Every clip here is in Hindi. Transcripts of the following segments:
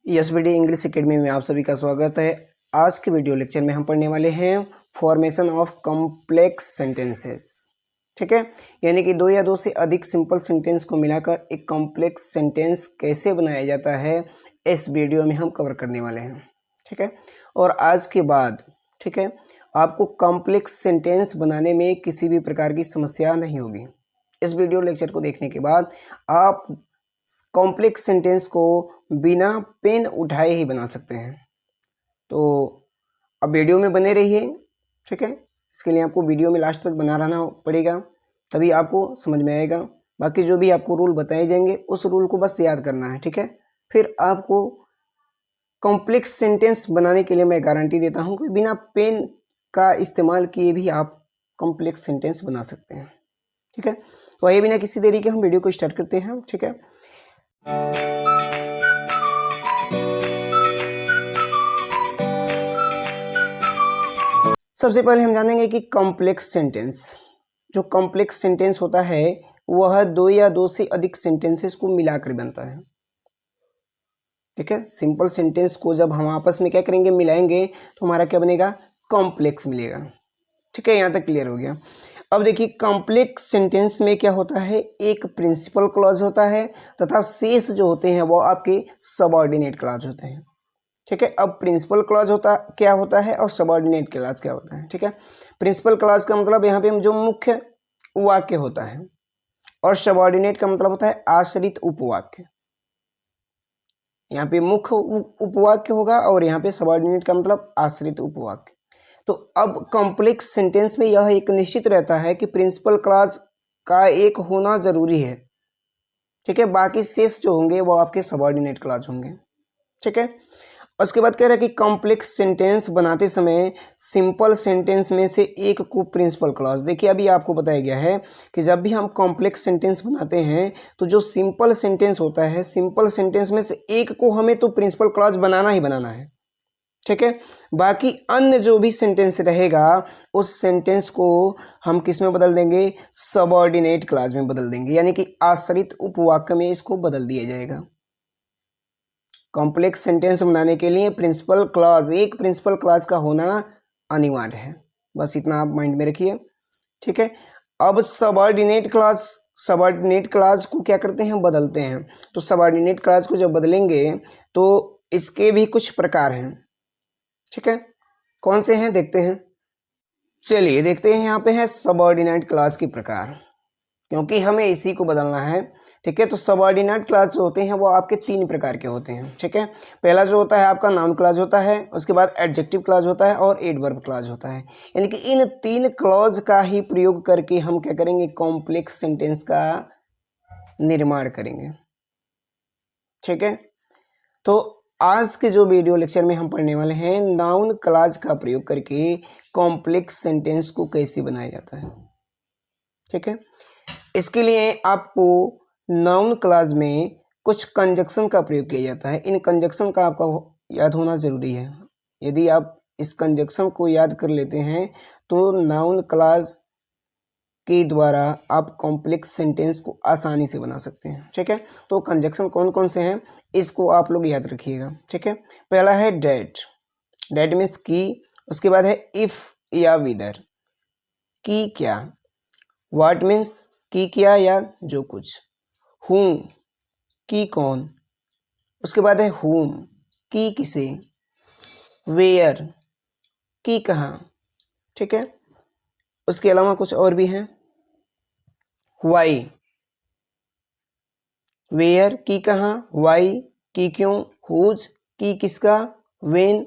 एसबीडी इंग्लिश एकेडमी में आप सभी का स्वागत है। आज के वीडियो लेक्चर में हम पढ़ने वाले हैं फॉर्मेशन ऑफ कॉम्प्लेक्स सेंटेंसेस। ठीक है, यानी कि दो या दो से अधिक सिंपल सेंटेंस को मिलाकर एक कॉम्प्लेक्स सेंटेंस कैसे बनाया जाता है, इस वीडियो में हम कवर करने वाले हैं। ठीक है, और आज के बाद ठीक है आपको कॉम्प्लेक्स सेंटेंस बनाने में किसी भी प्रकार की समस्या नहीं होगी। इस वीडियो लेक्चर को देखने के बाद आप कॉम्प्लेक्स सेंटेंस को बिना पेन उठाए ही बना सकते हैं। तो अब वीडियो में बने रहिए। ठीक है, इसके लिए आपको वीडियो में लास्ट तक बना रहना पड़ेगा, तभी आपको समझ में आएगा। बाकी जो भी आपको रूल बताए जाएंगे उस रूल को बस याद करना है। ठीक है, फिर आपको कॉम्प्लेक्स सेंटेंस बनाने के लिए मैं गारंटी देता हूं कि बिना पेन का इस्तेमाल किए भी आप कॉम्प्लेक्स सेंटेंस बना सकते हैं। ठीक है, तो आइए बिना किसी देरी के हम वीडियो को स्टार्ट करते हैं। ठीक है, सबसे पहले हम जानेंगे कि कॉम्प्लेक्स सेंटेंस, जो कॉम्प्लेक्स सेंटेंस होता है वह दो या दो से अधिक सेंटेंसेस को मिलाकर बनता है। ठीक है, सिंपल सेंटेंस को जब हम आपस में क्या करेंगे, मिलाएंगे, तो हमारा क्या बनेगा, कॉम्प्लेक्स मिलेगा। ठीक है, यहाँ तक क्लियर हो गया। अब देखिए कॉम्प्लेक्स सेंटेंस में क्या होता है, एक प्रिंसिपल क्लॉज होता है तथा शेष जो होते हैं वो आपके सबऑर्डिनेट क्लॉज होते हैं। ठीक है, अब प्रिंसिपल क्लॉज क्या होता है और सबऑर्डिनेट क्लॉज क्या होता है। ठीक है, प्रिंसिपल क्लॉज का मतलब यहाँ पे जो मुख्य वाक्य होता है, और सबऑर्डिनेट का मतलब होता है आश्रित उपवाक्य। यहाँ पे मुख्य उपवाक्य होगा और यहाँ पे सबऑर्डिनेट का मतलब आश्रित उपवाक्य। तो अब कॉम्प्लेक्स सेंटेंस में यह एक निश्चित रहता है कि प्रिंसिपल क्लॉज का एक होना जरूरी है। ठीक है, बाकी शेष जो होंगे वो आपके सबऑर्डिनेट क्लॉज होंगे। ठीक है, उसके बाद कह रहा है कि कॉम्प्लेक्स सेंटेंस बनाते समय सिंपल सेंटेंस में से एक को प्रिंसिपल क्लॉज। देखिए अभी आपको बताया गया है कि जब भी हम कॉम्प्लेक्स सेंटेंस बनाते हैं तो जो सिंपल सेंटेंस होता है, सिंपल सेंटेंस में से एक को हमें तो प्रिंसिपल क्लॉज बनाना ही बनाना है। ठीक है, बाकी अन्य जो भी सेंटेंस रहेगा उस सेंटेंस को हम किस में बदल देंगे, सबऑर्डिनेट क्लॉज में बदल देंगे, यानी कि आश्रित उपवाक्य में इसको बदल दिया जाएगा। कॉम्प्लेक्स सेंटेंस बनाने के लिए प्रिंसिपल क्लॉज, एक प्रिंसिपल क्लॉज का होना अनिवार्य है, बस इतना आप माइंड में रखिए। ठीक है, अब सबऑर्डिनेट क्लॉज, सबऑर्डिनेट क्लॉज को क्या करते हैं, बदलते हैं। तो सबऑर्डिनेट क्लॉज को जब बदलेंगे तो इसके भी कुछ प्रकार हैं। ठीक है, कौन से हैं देखते हैं। चलिए देखते हैं, यहाँ पे है सबऑर्डिनेट क्लॉज के प्रकार, क्योंकि हमें इसी को बदलना है। ठीक है, तो सबऑर्डिनेट क्लॉज जो होते हैं वो आपके तीन प्रकार के होते हैं। ठीक है, पहला जो होता है आपका नाउन क्लॉज होता है, उसके बाद एडजेक्टिव क्लॉज होता है और एडवर्ब क्लॉज होता है। यानी कि इन तीन क्लॉज का ही प्रयोग करके हम क्या करेंगे, कॉम्प्लेक्स सेंटेंस का निर्माण करेंगे। ठीक है, तो आज के जो वीडियो लेक्चर में हम पढ़ने वाले हैं नाउन क्लॉज का प्रयोग करके कॉम्प्लेक्स सेंटेंस को कैसे बनाया जाता है। ठीक है, इसके लिए आपको नाउन क्लॉज में कुछ कंजक्शन का प्रयोग किया जाता है। इन कंजक्शन का आपका याद होना जरूरी है। यदि आप इस कंजक्शन को याद कर लेते हैं तो नाउन क्लॉज के द्वारा आप कॉम्प्लेक्स सेंटेंस को आसानी से बना सकते हैं। ठीक है, तो कंजक्शन कौन कौन से हैं इसको आप लोग याद रखिएगा। ठीक है, पहला है डेट, डेट मीन्स की। उसके बाद है इफ या विदर, की क्या, व्हाट मीन्स की क्या या जो कुछ, हूँ की कौन, उसके बाद है whom की किसे, वेयर की कहाँ। ठीक है, उसके अलावा कुछ और भी हैं, why वेयर की कहाँ, why की क्यों, whose की किसका, when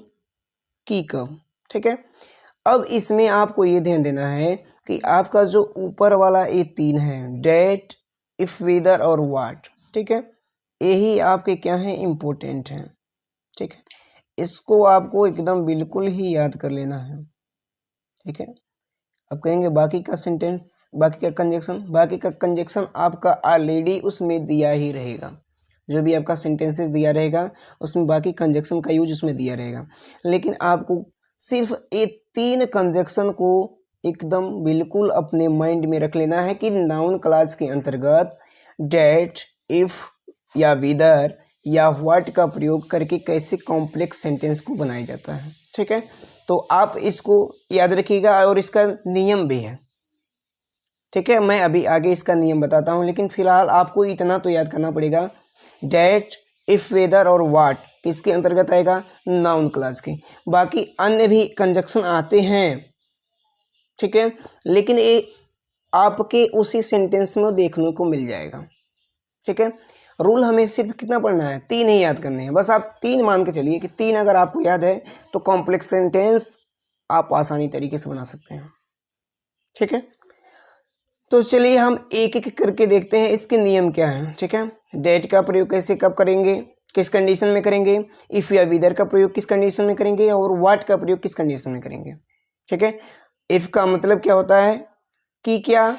की कब। ठीक है, अब इसमें आपको ये ध्यान देना है कि आपका जो ऊपर वाला ये तीन है, डेट, इफ, वेदर और व्हाट, ठीक है, यही आपके क्या हैं, इम्पोर्टेंट हैं। ठीक है, इसको आपको एकदम बिल्कुल ही याद कर लेना है। ठीक है, अब कहेंगे बाकी का सेंटेंस, बाकी का कंजक्शन, बाकी का कंजक्शन आपका ऑलरेडी उसमें दिया ही रहेगा। जो भी आपका सेंटेंसेस दिया रहेगा उसमें बाकी कंजक्शन का यूज उसमें दिया रहेगा, लेकिन आपको सिर्फ ये तीन कंजक्शन को एकदम बिल्कुल अपने माइंड में रख लेना है कि नाउन क्लॉज के अंतर्गत डेट, इफ या विदर या व्हाट का प्रयोग करके कैसे कॉम्प्लेक्स सेंटेंस को बनाया जाता है। ठीक है, तो आप इसको याद रखिएगा और इसका नियम भी है। ठीक है, मैं अभी आगे इसका नियम बताता हूँ, लेकिन फिलहाल आपको इतना तो याद करना पड़ेगा, डैट, इफ, वेदर और व्हाट किसके अंतर्गत आएगा, नाउन क्लास के। बाकी अन्य भी कंजक्शन आते हैं, ठीक है, लेकिन ये आपके उसी सेंटेंस में देखने को मिल जाएगा। ठीक है, रूल हमें सिर्फ कितना पढ़ना है, 3 ही याद करने हैं, बस आप 3 मान के चलिए कि 3 अगर आपको याद है तो कॉम्प्लेक्स सेंटेंस आप आसानी तरीके से बना सकते हैं। ठीक है, तो चलिए हम एक एक करके देखते हैं इसके नियम क्या हैं। ठीक है, डेट का प्रयोग कैसे कब करेंगे, किस कंडीशन में करेंगे, इफ या विदर का प्रयोग किस कंडीशन में करेंगे, और व्हाट का प्रयोग किस कंडीशन में करेंगे। ठीक है, इफ का मतलब क्या होता है कि क्या,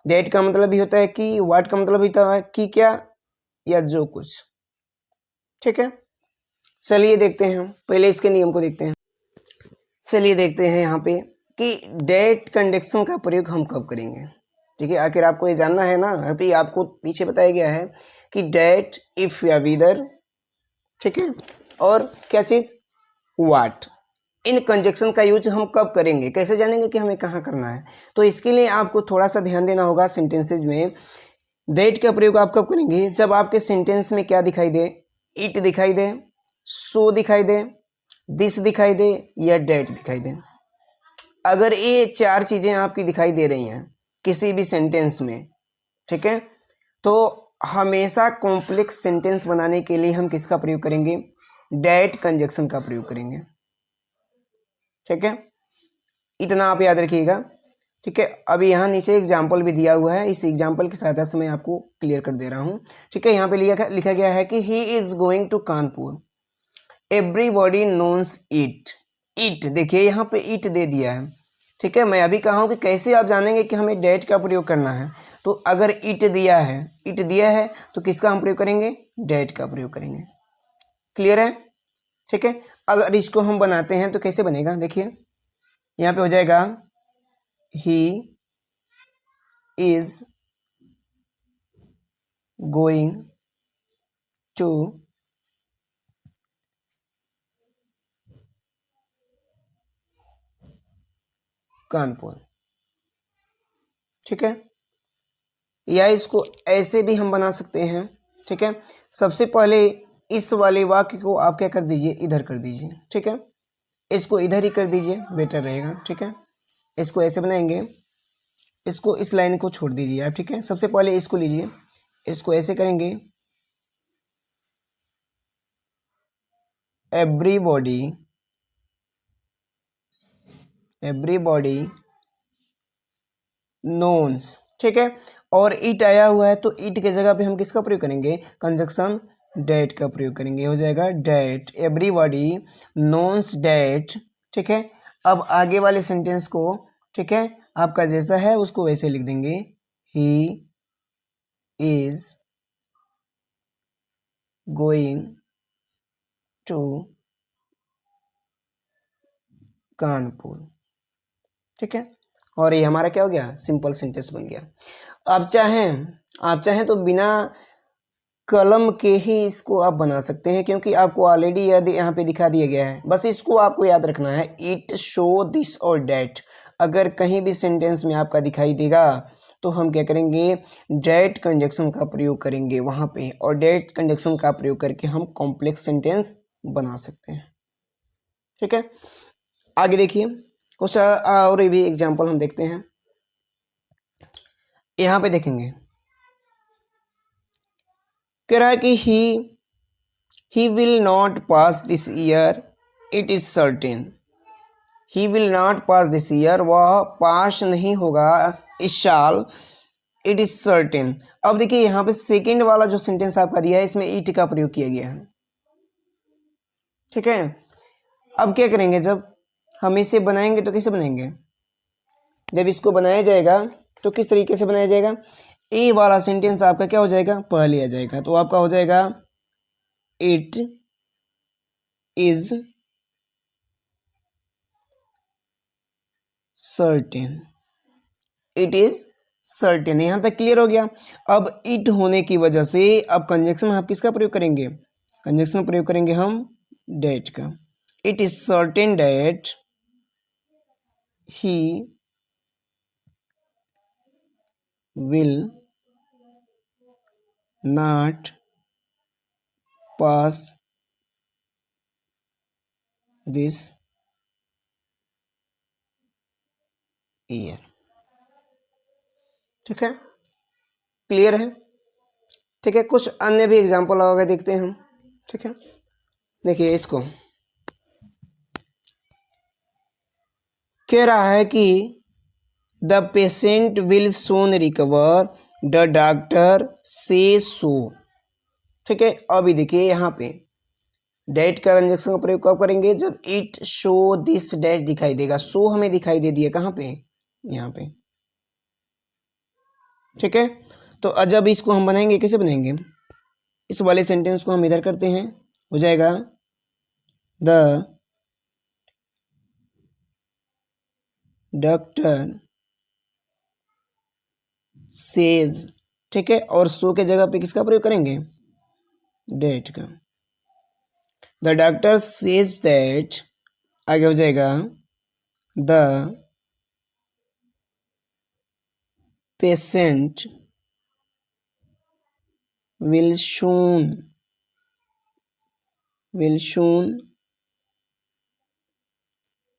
डेट का मतलब भी होता है कि, व्हाट का मतलब होता है कि क्या या जो कुछ। ठीक है, चलिए देखते हैं, पहले इसके नियम को देखते हैं। चलिए देखते हैं यहाँ पे कि डेट कंडक्शन का प्रयोग हम कब करेंगे। ठीक है, आखिर आपको ये जानना है ना, अभी आपको पीछे बताया गया है कि डेट, इफ या विदर, ठीक है, और क्या चीज़, व्हाट, इन कंजक्शन का यूज हम कब करेंगे, कैसे जानेंगे कि हमें कहाँ करना है। तो इसके लिए आपको थोड़ा सा ध्यान देना होगा सेंटेंसेज में। डेट का प्रयोग आप कब करेंगे, जब आपके सेंटेंस में क्या दिखाई दे, इट दिखाई दे, सो दिखाई दे, दिस दिखाई दे या डेट दिखाई दे। अगर ये 4 चीज़ें आपकी दिखाई दे रही हैं किसी भी सेंटेंस में, ठीक है, तो हमेशा कॉम्प्लेक्स सेंटेंस बनाने के लिए हम किसका प्रयोग करेंगे, डेट कंजक्शन का प्रयोग करेंगे। ठीक है, इतना आप याद रखिएगा। ठीक है, अभी यहाँ नीचे एग्जाम्पल भी दिया हुआ है, इस एग्जाम्पल की सहायता से मैं आपको क्लियर कर दे रहा हूँ। ठीक है, यहाँ पे लिखा गया है कि he is going to Kanpur, everybody knows it. It देखिए यहाँ पे इट दे दिया है। ठीक है, मैं अभी कहा हूँ कि कैसे आप जानेंगे कि हमें डेट का प्रयोग करना है। तो अगर इट दिया है तो किसका हम प्रयोग करेंगे, डेट का प्रयोग करेंगे। क्लियर है। ठीक है, अगर इसको हम बनाते हैं तो कैसे बनेगा, देखिए यहाँ पे हो जाएगा he is going to Kanpur. ठीक है, या इसको ऐसे भी हम बना सकते हैं। ठीक है, सबसे पहले इस वाले वाक्य को आप क्या कर दीजिए, इधर कर दीजिए। ठीक है, इसको इधर ही कर दीजिए, बेटर रहेगा। ठीक है, इसको ऐसे बनाएंगे, इसको इस लाइन को छोड़ दीजिए आप। ठीक है, सबसे पहले इसको लीजिए, इसको ऐसे करेंगे, एवरीबॉडी नोन्स। ठीक है, और इट आया हुआ है तो इट के जगह पे हम किसका प्रयोग करेंगे, कंजक्शन डेट का प्रयोग करेंगे, हो जाएगा डेट, एवरीबॉडी नोन्स डेट। ठीक है, अब आगे वाले सेंटेंस को, ठीक है, आपका जैसा है उसको वैसे लिख देंगे, he is going to Kanpur. ठीक है, और ये हमारा क्या हो गया, सिंपल सेंटेंस बन गया। आप चाहें तो बिना कलम के ही इसको आप बना सकते हैं, क्योंकि आपको ऑलरेडी यहाँ पे दिखा दिया गया है। बस इसको आपको याद रखना है, इट, शो, दिस और डेट। अगर कहीं भी सेंटेंस में आपका दिखाई देगा तो हम क्या करेंगे, डेट कंजक्शन का प्रयोग करेंगे वहाँ पे, और डेट कंजक्शन का प्रयोग करके हम कॉम्प्लेक्स सेंटेंस बना सकते हैं। ठीक है, आगे देखिए कुछ और भी एग्जाम्पल हम देखते हैं। यहाँ पे देखेंगे, कह रहा है कि ही will not pass this year, it is certain. He will not pass this year, वह पास नहीं होगा इस साल, इट इज सर्टेन। अब देखिए यहाँ पे सेकेंड वाला जो सेंटेंस आपका दिया है इसमें इट का प्रयोग किया गया है। ठीक है, अब क्या करेंगे, जब हम इसे बनाएंगे तो कैसे बनाएंगे, जब इसको बनाया जाएगा तो किस तरीके से बनाया जाएगा, ए वाला सेंटेंस आपका क्या हो जाएगा, पहले आ जाएगा, तो आपका हो जाएगा it is certain, it is certain. यहां तक क्लियर हो गया। अब इट होने की वजह से अब कंजक्शन आप किसका प्रयोग करेंगे, कंजक्शन प्रयोग करेंगे हम डेट का। It is certain that he will not pass this year. ठीक है, क्लियर है। ठीक है, कुछ अन्य भी एग्जाम्पल होगा, देखते हैं हम। ठीक है, देखिए इसको कह रहा है कि the patient will soon recover, the doctor से सो। ठीक है, अभी देखिए यहाँ पे डेट का कंजक्शन का प्रयोग कब करेंगे, जब इट शो दिस डेट दिखाई देगा। सो हमें दिखाई दे दिया कहाँ पे, यहाँ पे। ठीक है, तो जब इसको हम बनाएंगे, कैसे बनाएंगे, इस वाले सेंटेंस को हम इधर करते हैं, हो जाएगा द डॉक्टर सेज। ठीक है, और सो के जगह पे किसका प्रयोग करेंगे, डेट का। द डॉक्टर सेज दैट, आगे हो जाएगा the patient will soon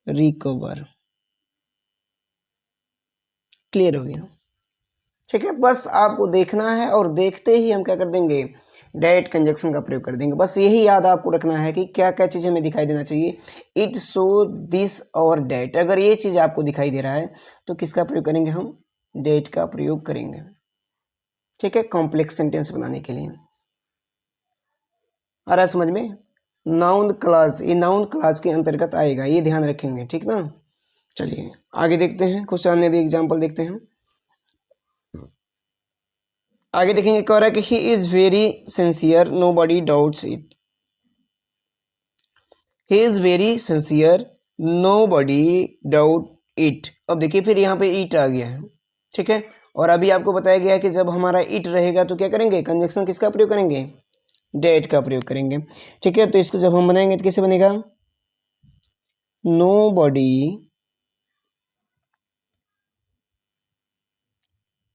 recover. Clear हो गया। ठीक है, बस आपको देखना है और देखते ही हम क्या कर देंगे, डेट कंजक्शन का प्रयोग कर देंगे। बस यही याद आपको रखना है कि क्या क्या चीज़ हमें दिखाई देना चाहिए, इट शो दिस और डेट। अगर ये चीज़ आपको दिखाई दे रहा है तो किसका प्रयोग करेंगे, हम डेट का प्रयोग करेंगे। ठीक है, कॉम्प्लेक्स सेंटेंस बनाने के लिए। आ रहा है समझ में। नाउन क्लास, ये नाउन क्लास के अंतर्गत आएगा, ये ध्यान रखेंगे। ठीक ना, चलिए आगे देखते हैं, कुछ अन्य भी एग्जाम्पल देखते हैं। आगे देखेंगे, कह रहा है कि he is very sincere, nobody doubts it. He is very sincere, nobody doubt it. अब देखिए फिर यहाँ पे इट आ गया है। ठीक है, और अभी आपको बताया गया है कि जब हमारा इट रहेगा तो क्या करेंगे, कंजक्शन किसका प्रयोग करेंगे, डेट का प्रयोग करेंगे। ठीक है, तो इसको जब हम बनाएंगे तो कैसे बनेगा, nobody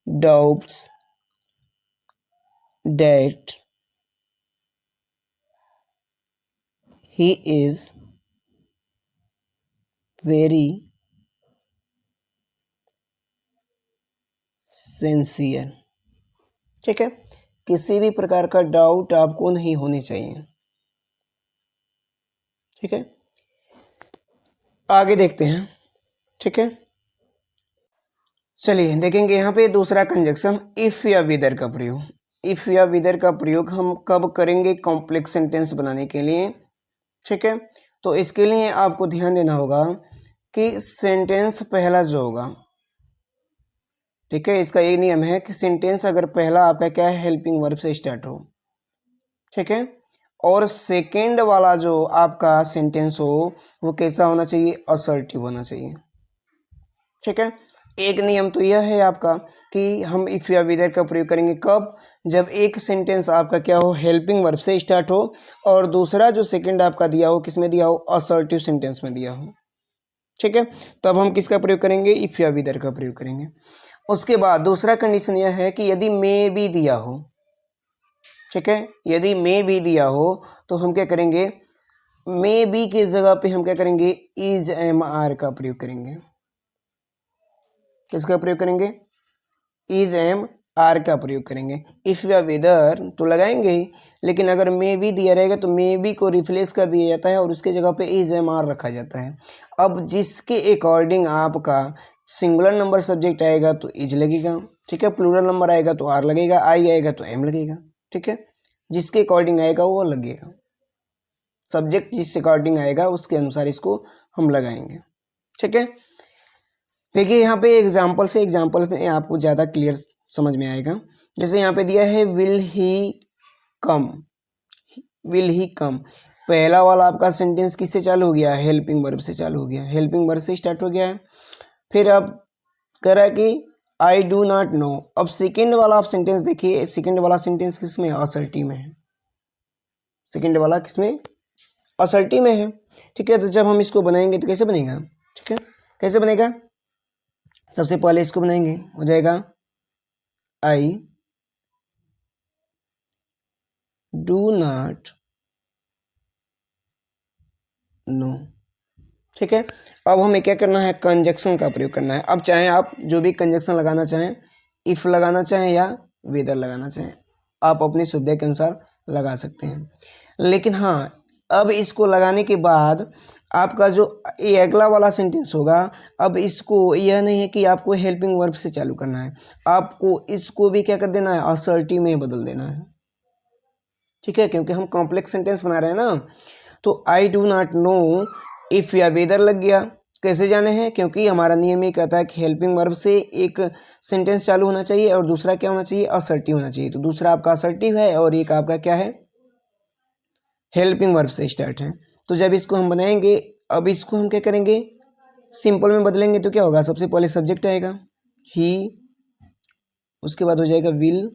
doubts that he is very sincere. ठीक है, किसी भी प्रकार का डाउट आपको नहीं होनी चाहिए। ठीक है, आगे देखते हैं। ठीक है, चलिए देखेंगे यहाँ पे दूसरा कंजक्शन इफ या विदर का प्रयोग। इफ या विदर का प्रयोग हम कब करेंगे, कॉम्प्लेक्स सेंटेंस बनाने के लिए। ठीक है, तो इसके लिए आपको ध्यान देना होगा कि सेंटेंस पहला जो होगा, ठीक है, इसका ये नियम है कि सेंटेंस अगर पहला आपका क्या है, हेल्पिंग वर्ब से स्टार्ट हो। ठीक है, और सेकेंड वाला जो आपका सेंटेंस हो वो कैसा होना चाहिए, असर्टिव होना चाहिए। ठीक है, एक नियम तो यह है आपका कि हम इफ या विदर का प्रयोग करेंगे कब, जब एक सेंटेंस आपका क्या हो, हेल्पिंग वर्ब से स्टार्ट हो, और दूसरा जो सेकंड आपका दिया हो, किस में दिया हो, असर्टिव सेंटेंस में दिया हो। ठीक है, तब हम किसका प्रयोग करेंगे, इफ या विदर का प्रयोग करेंगे। उसके बाद दूसरा कंडीशन यह है कि यदि मे भी दिया हो। ठीक है, यदि मे भी दिया हो तो हम क्या करेंगे, मे बी की जगह पे हम क्या करेंगे, इज एम आर का प्रयोग करेंगे। किसका प्रयोग करेंगे, इज एम आर का प्रयोग करेंगे। इफ या वेदर तो लगाएंगे ही, लेकिन अगर मे बी दिया रहेगा तो मे बी को रिप्लेस कर दिया जाता है और उसके जगह पे इज एम आर रखा जाता है। अब जिसके अकॉर्डिंग आपका सिंगुलर नंबर सब्जेक्ट आएगा तो इज लगेगा। ठीक है, प्लूरल नंबर आएगा तो आर लगेगा, आई आएगा तो एम लगेगा। ठीक है, जिसके अकॉर्डिंग आएगा वो लगेगा, सब्जेक्ट जिस अकॉर्डिंग आएगा उसके अनुसार इसको हम लगाएंगे। ठीक है, देखिए यहाँ पे एग्जाम्पल से, एग्जाम्पल में आपको ज़्यादा क्लियर समझ में आएगा। जैसे यहाँ पे दिया है will he come, will he कम। पहला वाला आपका सेंटेंस किससे चालू हो गया, हेल्पिंग वर्ब से चालू हो गया, हेल्पिंग वर्ब से स्टार्ट हो गया है। फिर अब कह रहा है कि आई डू नॉट नो। अब सेकेंड वाला आप सेंटेंस देखिए, सेकेंड वाला सेंटेंस किस में, असर्टिव में है। सेकंड वाला किसमें, असर्टिव में है। ठीक है, तो जब हम इसको बनाएंगे तो कैसे बनेगा, ठीक है, कैसे बनेगा, सबसे पहले इसको बनाएंगे, हो जाएगा आई डू नॉट नो। ठीक है, अब हमें क्या करना है, कंजक्शन का प्रयोग करना है। अब चाहे आप जो भी कंजक्शन लगाना चाहें, इफ़ लगाना चाहें या वेदर लगाना चाहें, आप अपनी सुविधा के अनुसार लगा सकते हैं। लेकिन हाँ, अब इसको लगाने के बाद आपका जो ये अगला वाला सेंटेंस होगा, अब इसको यह नहीं है कि आपको हेल्पिंग वर्ब से चालू करना है, आपको इसको भी क्या कर देना है, असर्टिव में बदल देना है। ठीक है, क्योंकि हम कॉम्प्लेक्स सेंटेंस बना रहे हैं ना। तो आई डू नॉट नो इफ़ या वेदर लग गया, कैसे जाने हैं, क्योंकि हमारा नियम ये कहता है कि हेल्पिंग वर्ब से एक सेंटेंस चालू होना चाहिए और दूसरा क्या होना चाहिए, असर्टिव होना चाहिए। तो दूसरा आपका असर्टिव है और एक आपका क्या है, हेल्पिंग वर्ब से स्टार्ट है। तो जब इसको हम बनाएंगे, अब इसको हम क्या करेंगे, सिंपल में बदलेंगे तो क्या होगा, सबसे पहले सब्जेक्ट आएगा ही, उसके बाद हो जाएगा विल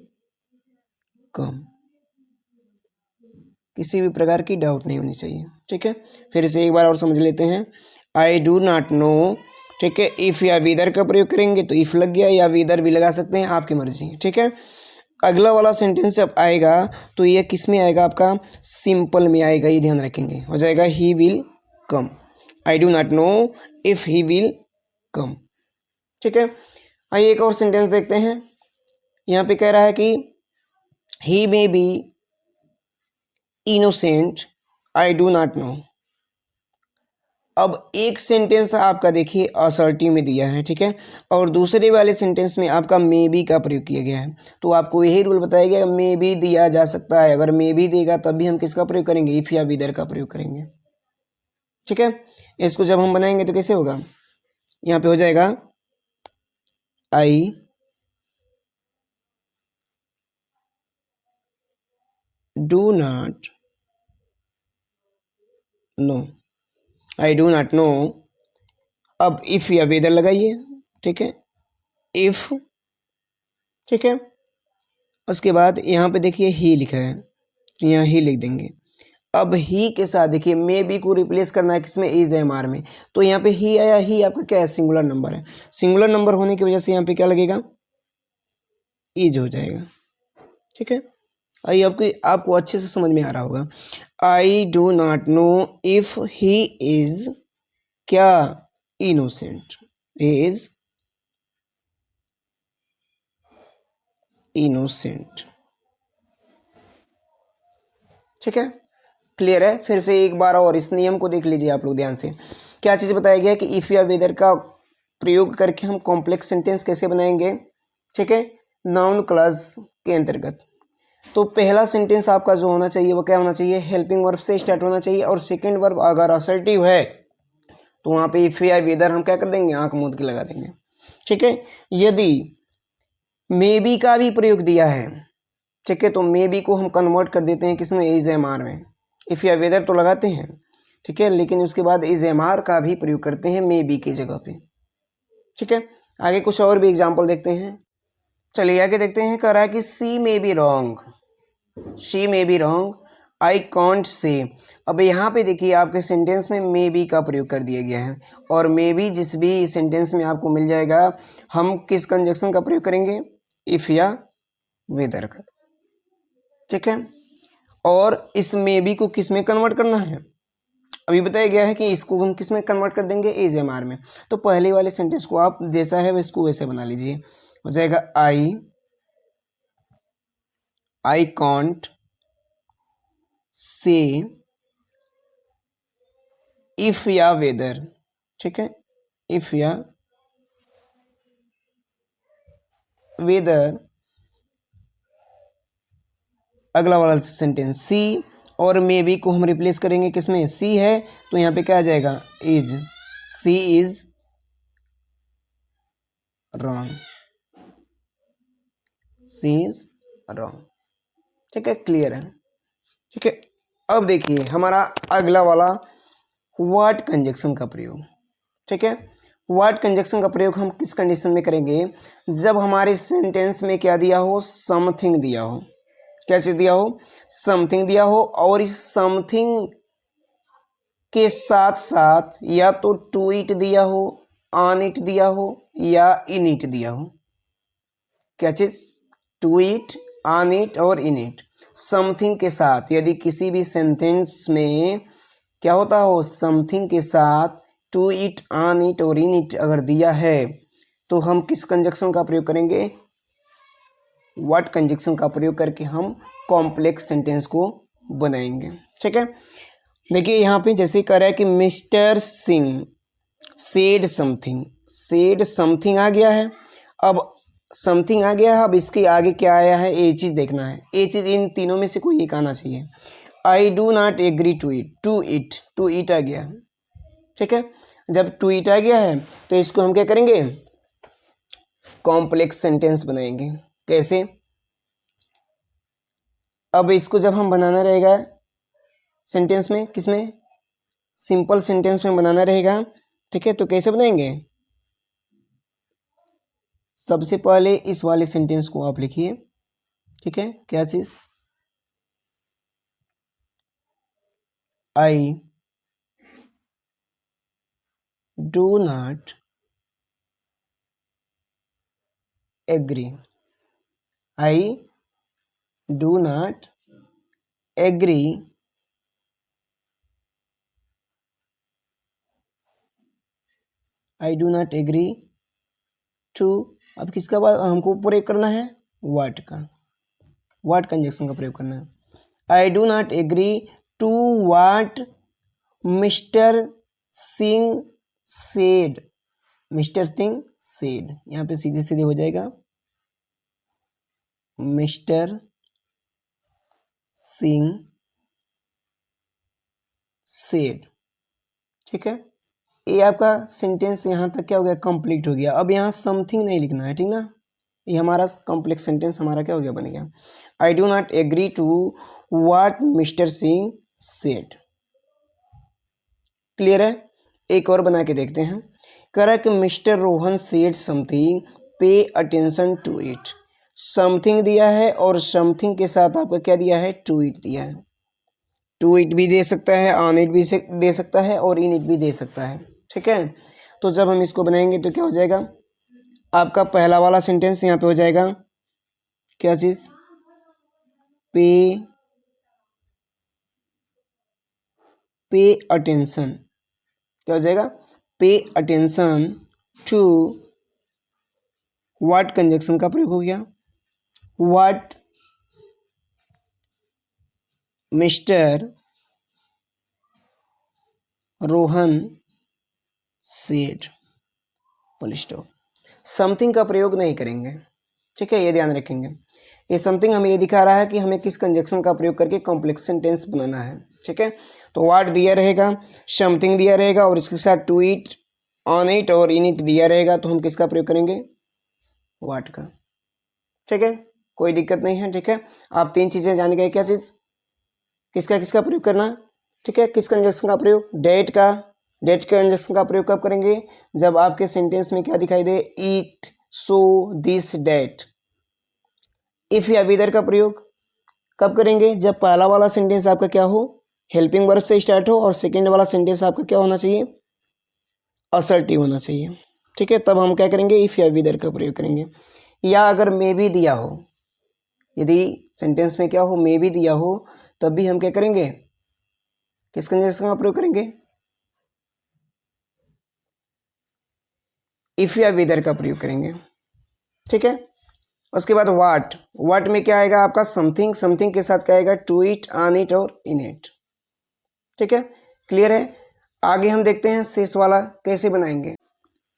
कम, किसी भी प्रकार की डाउट नहीं होनी चाहिए। ठीक है, फिर इसे एक बार और समझ लेते हैं। आई डू नॉट नो, ठीक है, इफ़ या विदर का प्रयोग करेंगे तो इफ़ लग गया, या विदर भी लगा सकते हैं, आपकी मर्जी। ठीक है, अगला वाला सेंटेंस जब आएगा तो ये किस में आएगा, आपका सिंपल में आएगा, ये ध्यान रखेंगे, हो जाएगा he will come. I do not know if he will come. ठीक है, आइए एक और सेंटेंस देखते हैं। यहाँ पे कह रहा है कि he may be innocent, I do not know. अब एक सेंटेंस आपका देखिए असर्टिव में दिया है, ठीक है, और दूसरे वाले सेंटेंस में आपका मे बी का प्रयोग किया गया है। तो आपको यही रूल बताया गया, मे बी दिया जा सकता है, अगर मे बी देगा तब भी हम किसका प्रयोग करेंगे, इफ़ या विदर का प्रयोग करेंगे। ठीक है, इसको जब हम बनाएंगे तो कैसे होगा, यहाँ पे हो जाएगा आई do not no, I do not know. अब इफ़ या वेदर लगाइए, ठीक है, इफ़, ठीक है, उसके बाद यहाँ पे देखिए ही लिखा है, तो यहाँ ही लिख देंगे। अब ही के साथ देखिए मे बी को रिप्लेस करना है किसमें, इज एम आर में। तो यहाँ पे ही आया, ही आपका क्या है, सिंगुलर नंबर है, सिंगुलर नंबर होने की वजह से यहाँ पे क्या लगेगा, इज हो जाएगा। ठीक है, आइए आपको अच्छे से समझ में आ रहा होगा। आई do not know if he is क्या, इनोसेंट, इज इनोसेंट। ठीक है, क्लियर है। फिर से एक बार और इस नियम को देख लीजिए आप लोग ध्यान से। क्या चीज़ बताया गया है कि इफ़ या वेदर का प्रयोग करके हम कॉम्प्लेक्स सेंटेंस कैसे बनाएंगे। ठीक है, नाउन क्लॉज के अंतर्गत। तो पहला सेंटेंस आपका जो होना चाहिए वो क्या होना चाहिए, हेल्पिंग वर्ब से स्टार्ट होना चाहिए, और सेकेंड वर्ब अगर असर्टिव है तो वहाँ पे इफ़ या वेदर हम क्या कर देंगे, आंख मूंद के लगा देंगे। ठीक है, यदि मे बी का भी प्रयोग दिया है, ठीक है, तो मे बी को हम कन्वर्ट कर देते हैं किसमें, इज एम आर में। इफ़ या वेदर तो लगाते हैं, ठीक है, लेकिन उसके बाद इज एम आर का भी प्रयोग करते हैं मे बी की जगह पे। ठीक है, आगे कुछ और भी एग्जाम्पल देखते हैं। चलिए आगे देखते हैं, कह रहा है कि she may be wrong, she may be wrong, I can't say. अब यहाँ पे देखिए आपके सेंटेंस में मे बी का प्रयोग कर दिया गया है, और मे बी जिस भी सेंटेंस में आपको मिल जाएगा, हम किस कंजक्शन का प्रयोग करेंगे, इफ़ या वेदर का। ठीक है, और इस मे बी को किस में कन्वर्ट करना है, अभी बताया गया है कि इसको हम किस में कन्वर्ट कर देंगे, इज एम आर में। तो पहले वाले सेंटेंस को आप जैसा है इसको वैसे बना लीजिए, हो जाएगा आई कॉन्ट से इफ या वेदर। ठीक है, इफ या वेदर, अगला वाला सेंटेंस सी और मे बी को हम रिप्लेस करेंगे किसमें, सी है तो यहाँ पे क्या आ जाएगा, is, she is wrong, she is wrong. ठीक है, क्लियर है। ठीक है, अब देखिए हमारा अगला वाला व्हाट कंजक्शन का प्रयोग। ठीक है, व्हाट कंजक्शन का प्रयोग हम किस कंडीशन में करेंगे, जब हमारे सेंटेंस में क्या दिया हो, समथिंग दिया हो। क्या चीज़ दिया हो, समथिंग दिया हो और इस समथिंग के साथ साथ या तो टू इट दिया हो, ऑन इट दिया हो या इन इट दिया हो। क्या चीज? टू इट, ऑन इट और इन इट। समथिंग के साथ, यदि किसी भी सेंटेंस में क्या होता हो, समथिंग के साथ टू इट, ऑन इट और इन इट अगर दिया है तो हम किस कंजक्शन का प्रयोग करेंगे? व्हाट कंजक्शन का प्रयोग करके हम कॉम्प्लेक्स सेंटेंस को बनाएंगे। ठीक है, देखिए यहाँ पे जैसे कह रहा है कि mister Singh said something, said something आ गया है। अब समथिंग आ गया है, अब इसके आगे क्या आया है ये चीज़ देखना है। ये चीज़ इन तीनों में से कोई एक आना चाहिए। I do not agree to it, to it आ गया। ठीक है, जब टू इट आ गया है तो इसको हम क्या करेंगे? कॉम्प्लेक्स सेंटेंस बनाएंगे। कैसे? अब इसको जब हम बनाना रहेगा सेंटेंस में, किसमें? सिंपल सेंटेंस में बनाना रहेगा। ठीक है, तो कैसे बनाएंगे? सबसे पहले इस वाले सेंटेंस को आप लिखिए। ठीक है, क्या चीज? I do not agree, I do not agree I do not agree to, अब किसका बात हमको प्रयोग करना है? व्हाट का, व्हाट कंजक्शन का प्रयोग करना है। I do not agree to what Mister Singh said, Mister Singh said, यहाँ पे सीधे सीधे हो जाएगा मिस्टर सिंह सेड। ठीक है, ये आपका सेंटेंस यहाँ तक क्या हो गया? कंप्लीट हो गया। अब यहाँ समथिंग नहीं लिखना है, ठीक ना? ये हमारा कॉम्प्लेक्स सेंटेंस हमारा क्या हो गया? बन गया। I do not agree to what Mister Singh said. Clear है? एक और बना के देखते हैं। कह रहा है कि Mister Rohan said something, pay attention to it. Something दिया है और समथिंग के साथ आपका क्या दिया है? टू इट दिया है। टू इट भी दे सकता है, ऑन इट भी दे सकता है और इन इट भी दे सकता है। ठीक है, तो जब हम इसको बनाएंगे तो क्या हो जाएगा? आपका पहला वाला सेंटेंस यहाँ पे हो जाएगा क्या चीज? Pay attention. क्या हो जाएगा? पे अटेंशन टू व्हाट कंजक्शन का प्रयोग हो गया? What mister Rohan said, full stop. Something का प्रयोग नहीं करेंगे। ठीक है, ये ध्यान रखेंगे। ये समथिंग हमें ये दिखा रहा है कि हमें किस कंजक्शन का प्रयोग करके कॉम्प्लेक्स सेंटेंस बनाना है। ठीक है, तो व्हाट दिया रहेगा, समथिंग दिया रहेगा और इसके साथ टू इट, ऑन इट और इन इट दिया रहेगा, तो हम किसका प्रयोग करेंगे? व्हाट का। ठीक है, कोई दिक्कत नहीं है। ठीक है, आप तीन चीज़ें जान गए। क्या चीज़? किसका किसका प्रयोग करना? ठीक है, किस कंजक्शन का प्रयोग? डेट का। डेट के कंजक्शन का प्रयोग कब करेंगे? जब आपके सेंटेंस में क्या दिखाई दे? It, so, this, that. If या विदर का प्रयोग कब करेंगे? जब पहला वाला सेंटेंस आपका क्या हो? हेल्पिंग वर्ब से स्टार्ट हो और सेकेंड वाला सेंटेंस आपका क्या होना चाहिए? असर्टिव होना चाहिए। ठीक है, तब हम क्या करेंगे? इफ या विदर का प्रयोग करेंगे। या अगर मे भी दिया हो, यदि सेंटेंस में क्या हो? मे भी दिया हो, तब भी हम क्या करेंगे? किस कंजक्शन का प्रयोग करेंगे? इफ या विदर का प्रयोग करेंगे। ठीक है, उसके बाद व्हाट। व्हाट में क्या आएगा आपका? समथिंग। समथिंग के साथ क्या आएगा? टू इट, ऑन इट और इन इट। ठीक है, क्लियर है? आगे हम देखते हैं शेष वाला कैसे बनाएंगे।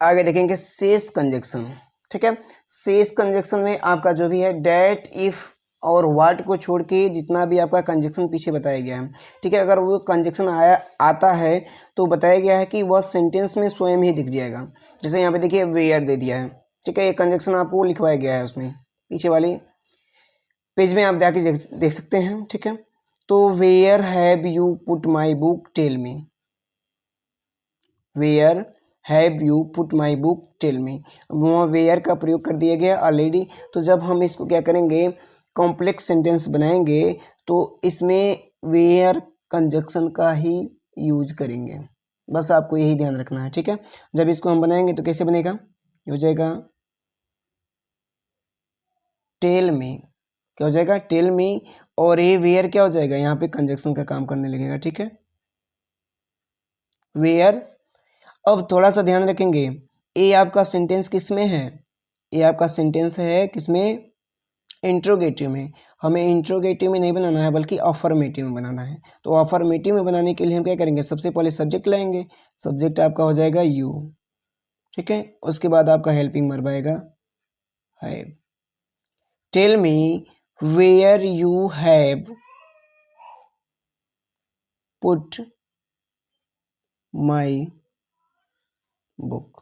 आगे देखेंगे शेष कंजक्शन। ठीक है, शेष कंजक्शन में आपका जो भी है डेट, इफ और व्हाट को छोड़ के जितना भी आपका कंजक्शन पीछे बताया गया है। ठीक है, अगर वो कंजक्शन आता है तो बताया गया है कि वह सेंटेंस में स्वयं ही दिख जाएगा। जैसे यहाँ पे देखिए वेयर दे दिया है। ठीक है, ये कंजक्शन आपको लिखवाया गया है उसमें पीछे वाले पेज में, आप जाके देख सकते हैं। ठीक है, तो where have you put my book tell me, where have you put my book tell me. वहाँ वेयर का प्रयोग कर दिया गया ऑलरेडी। तो जब हम इसको क्या करेंगे? कॉम्प्लेक्स सेंटेंस बनाएंगे तो इसमें वेयर कंजक्शन का ही यूज करेंगे, बस आपको यही ध्यान रखना है, ठीक है। जब इसको हम बनाएंगे तो कैसे बनेगा, ये हो जाएगा टेल में, क्या हो जाएगा टेल में, और ये वेयर क्या हो जाएगा, यहाँ पे कंजक्शन का काम करने लगेगा, ठीक है, वेयर। अब थोड़ा सा ध्यान रखेंगे, ये आपका सेंटेंस किस में है, ये आपका सेंटेंस है किसमें, इंट्रोगेटिव में। हमें इंट्रोगेटिव में नहीं बनाना है बल्कि अफर्मेटिव में बनाना है। तो अफर्मेटिव में बनाने के लिए हम क्या करेंगे, सबसे पहले सब्जेक्ट लाएंगे, सब्जेक्ट आपका हो जाएगा यू, ठीक है। उसके बाद आपका हेल्पिंग वर्ब आएगा have. Tell me where you have put my book.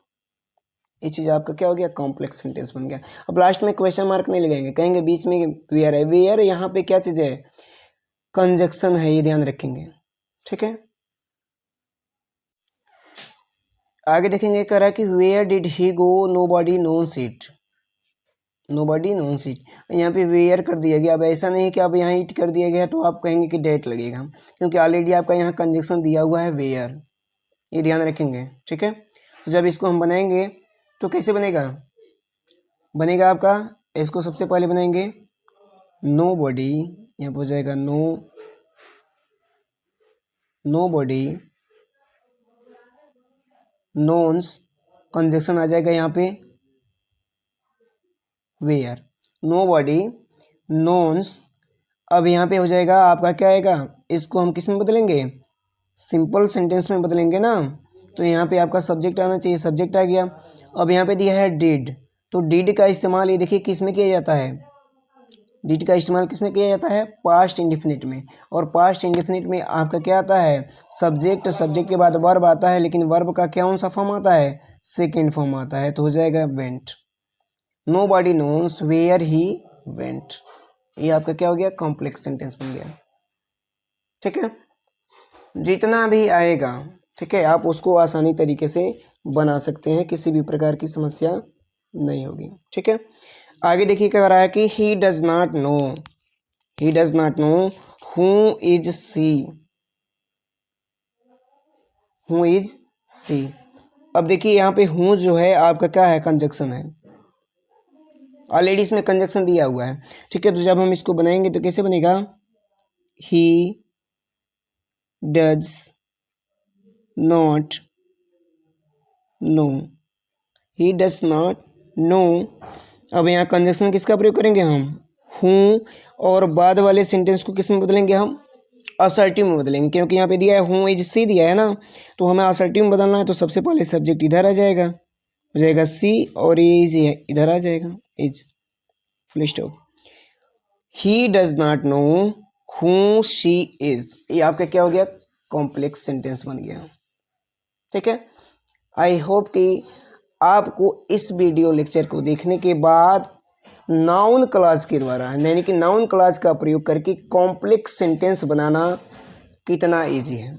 ये चीज़ आपका क्या हो गया, कॉम्प्लेक्स सेंटेंस बन गया। अब लास्ट में क्वेश्चन मार्क नहीं लगाएंगे, कहेंगे बीच में वेयर है, वेयर यहाँ पे क्या चीज़ है, कंजक्शन है, ये ध्यान रखेंगे, ठीक है। आगे देखेंगे, कह रहा है कि where did he go nobody knows it, nobody knows it. यहाँ पे वेयर कर दिया गया। अब ऐसा नहीं कि अब यहाँ इट कर दिया गया तो आप कहेंगे कि डेट लगेगा, क्योंकि ऑलरेडी आपका यहाँ कंजक्शन दिया हुआ है वेयर, ये ध्यान रखेंगे, ठीक है। तो जब इसको हम बनाएंगे तो कैसे बनेगा, बनेगा आपका, इसको सबसे पहले बनाएंगे नोबॉडी, यहाँ पर हो जाएगा नोबॉडी नोन्स, कंजक्शन आ जाएगा यहाँ पे वेयर, नोबॉडी नोन्स। अब यहाँ पे हो जाएगा आपका क्या आएगा, इसको हम किस में बदलेंगे, सिंपल सेंटेंस में बदलेंगे ना। तो यहाँ पे आपका सब्जेक्ट आना चाहिए, सब्जेक्ट आ गया। अब यहाँ पे दिया है डिड, तो डिड का इस्तेमाल ये देखिए किस में किया जाता है, डिड का इस्तेमाल किस में किया जाता है, पास्ट इंडिफिनिट में। और पास्ट इंडिफिनिट में आपका क्या आता है, सब्जेक्ट, सब्जेक्ट के बाद वर्ब आता है, लेकिन वर्ब का कौन सा फॉर्म आता है, सेकेंड फॉर्म आता है, तो हो जाएगा went. Nobody knows where he went, ये आपका क्या हो गया, कॉम्प्लेक्स सेंटेंस बन गया, ठीक है। जितना भी आएगा, ठीक है, आप उसको आसानी तरीके से बना सकते हैं, किसी भी प्रकार की समस्या नहीं होगी, ठीक है। आगे देखिए क्या हो रहा है कि he does not know, he does not know who is she, who is she. अब देखिए यहाँ पे हूँ जो है आपका क्या है, कंजक्शन है, ऑलरेडी इसमें कंजक्शन दिया हुआ है, ठीक है। तो जब हम इसको बनाएंगे तो कैसे बनेगा, ही does not know, he does not know. अब यहाँ कंजक्शन किसका प्रयोग करेंगे हम, हूँ, और बाद वाले सेंटेंस को किस में बदलेंगे हम, असर्टिव में बदलेंगे, क्योंकि यहाँ पे दिया है हूँ इज सी दिया है ना, तो हमें असर्टिव में बदलना है। तो सबसे पहले सब्जेक्ट इधर आ जाएगा, हो जाएगा सी, और ये इज इधर आ जाएगा, is, full stop. He does not know who she is, ये आपका क्या हो गया, कॉम्प्लेक्स सेंटेंस बन गया, ठीक है। आई होप कि आपको इस वीडियो लेक्चर को देखने के बाद नाउन क्लॉज के द्वारा, यानी कि नाउन क्लॉज का प्रयोग करके कॉम्प्लेक्स सेंटेंस बनाना कितना इजी है,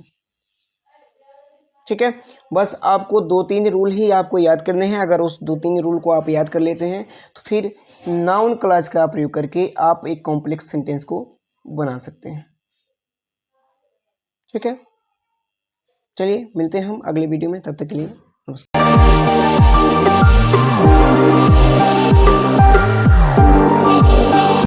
ठीक है। बस आपको 2-3 रूल ही आपको याद करने हैं। अगर उस 2-3 रूल को आप याद कर लेते हैं तो फिर नाउन क्लॉज का प्रयोग करके आप एक कॉम्प्लेक्स सेंटेंस को बना सकते हैं, ठीक है। चलिए मिलते हैं हम अगले वीडियो में, तब तक के लिए नमस्कार।